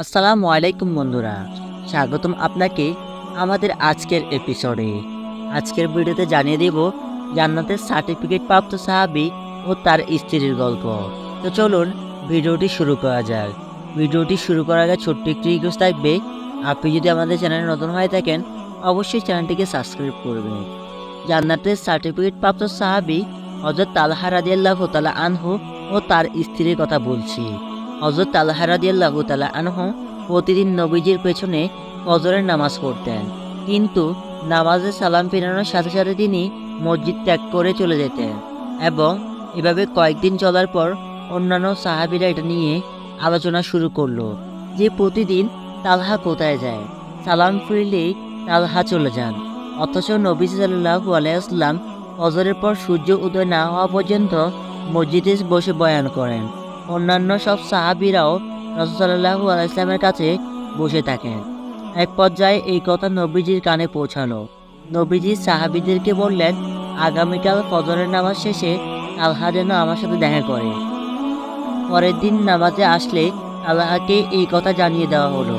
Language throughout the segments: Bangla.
আসসালামু আলাইকুম বন্ধুরা, স্বাগতম আপনাকে আমাদের আজকের এপিসোডে। আজকের ভিডিওতে জানিয়ে দেব জান্নাতের সার্টিফিকেট প্রাপ্ত সাহাবী ও তার স্ত্রীর গল্প। তো চলুন ভিডিওটি শুরু করা যাক। ভিডিওটি শুরু করার আগে ছোট্ট একটি রিকোয়েস্ট থাকবে, আপনি যদি আমাদের চ্যানেলে নতুন হয়ে থাকেন অবশ্যই চ্যানেলটিকে সাবস্ক্রাইব করবেন। জান্নাতের সার্টিফিকেট প্রাপ্ত সাহাবী হযরত তালহা রাদিয়াল্লাহু তাআলা আনহু ও তার স্ত্রীর কথা বলছি। হযরত তালহা রাদিয়াল্লাহু তাআলা আনহু প্রতিদিন নবীজির পেছনে ফজরের নামাজ পড়তেন, কিন্তু নামাজে সালাম ফেরানোর সাথে সাথে তিনি মসজিদ ত্যাগ করে চলে যেতেন। এবং এভাবে কয়েকদিন চলার পর অন্যান্য সাহাবীরা এটা নিয়ে আলোচনা শুরু করলো যে প্রতিদিন তালহা কোথায় যায়, সালাম ফিরলেই তালহা চলে যান, অথচ নবী সাল্লাল্লাহু আলাইহি ওয়াসাল্লাম ফজরের পর সূর্য উদয় না হওয়া পর্যন্ত মসজিদে বসে বয়ান করেন। অন্যান্য সব সাহাবীরাও রাসূল সাল্লাল্লাহু আলাইহি ওয়াসাল্লামের কাছে বসে থাকেন। এক পর্যায়ে এই কথা নবীজির কানে পৌঁছালো। নবীজি সাহাবীদেরকে বললেন, আগামীকাল ফজরের নামাজ শেষে তালহা যেন আমার সাথে দেখা করে। পরের দিন নামাজে আসলে তালহাকে এই কথা জানিয়ে দেওয়া হলো।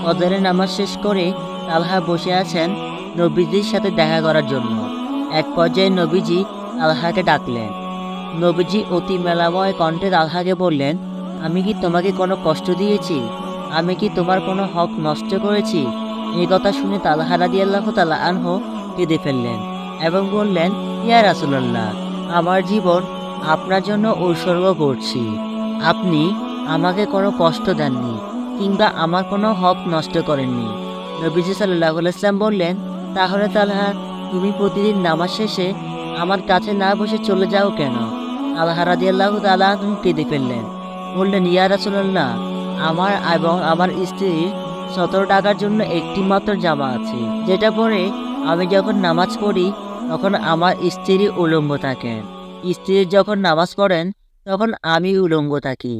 ফজরের নামাজ শেষ করে তালহা বসে আছেন নবীজির সাথে দেখা করার জন্য। এক পর্যায়ে নবীজি তালহাকে ডাকলেন। নবীজি অতি মেলাময় কণ্ঠে তালহাকে বললেন, আমি কি তোমাকে কোনো কষ্ট দিয়েছি? আমি কি তোমার কোনো হক নষ্ট করেছি? এই কথা শুনে তালহা রাদিয়াল্লাহু তাআলা আনহু কেঁদে ফেললেন এবং বললেন, ইয়া রাসূলুল্লাহ, আমার জীবন আপনার জন্য উৎসর্গ করছি। আপনি আমাকে কোনো কষ্ট দেননি কিংবা আমার কোনো হক নষ্ট করেননি। নবীজি সাল্লাল্লাহু আলাইহি ওয়াসাল্লাম বললেন, তাহলে তালহা, তুমি প্রতিদিন নামাজ শেষে আমার কাছে না বসে চলে যাও কেন? তালহা রাদিয়াল্লাহু তাআলা আনহু কেঁদে ফেললেন, বললেন, ইয়া রাসূলুল্লাহ, আমার এবং আমার স্ত্রীর ১৭ টাকার জন্য একটি মাত্র জামা আছে, যেটা পরে আমি যখন নামাজ পড়ি তখন আমার স্ত্রী উলঙ্গ থাকেন। স্ত্রী যখন নামাজ পড়েন তখন আমি উলঙ্গ থাকি।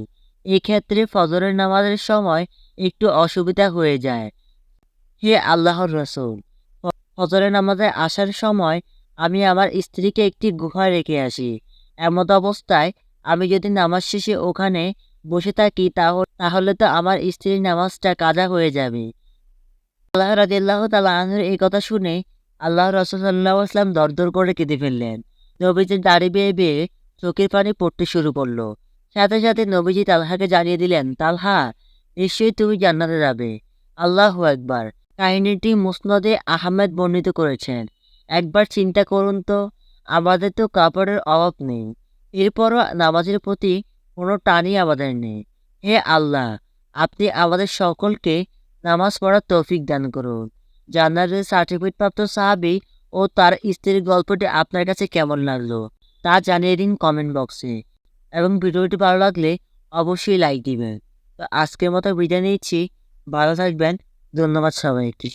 এক্ষেত্রে ফজরের নামাজের সময় একটু অসুবিধা হয়ে যায়। হে আল্লাহর রাসূল, ফজরের নামাজে আসার সময় আমি আমার স্ত্রীকে একটি গুহায় রেখে আসি। এমত অবস্থায় আমি যদি নামাজ শেষে ওখানে বসে থাকি তাহলে তো আমার স্ত্রীর নামাজটা কাজা হয়ে যাবে। আল্লাহ রাদিয়াল্লাহু তাআলা আনহুর এই কথা শুনে আল্লাহর রাসূল সাল্লাল্লাহু আলাইহি ওয়াসাল্লাম দরদর করে কেঁদে ফেললেন। নবীজির দাড়ি বেয়ে বেয়ে চোখের পানি পড়তে শুরু করলো। সাথে সাথে নবীজি তালহাকে জানিয়ে দিলেন, তালহা, নিশ্চয়ই তুমি জান্নাতে যাবে। আল্লাহু আকবার। কাহিনীটি মুসনদে আহমেদ বর্ণিত করেছেন। একবার চিন্তা করুন তো, আমাদের তো কাপড়ের অভাব নেই, এরপরও নামাজের প্রতি কোনো টানই আমাদের নেই। হে আল্লাহ, আপনি আমাদের সকলকে নামাজ পড়ার তৌফিক দান করুন। জান্নাতের সার্টিফিকেট প্রাপ্ত সাহাবী ও তার স্ত্রীর গল্পটি আপনার কাছে কেমন লাগলো তা জানিয়ে দিন কমেন্ট বক্সে। এবং ভিডিওটি ভালো লাগলে অবশ্যই লাইক দিবেন। তো আজকের মতো বিদায় নিচ্ছি। ভালো থাকবেন। ধন্যবাদ সবাইকে।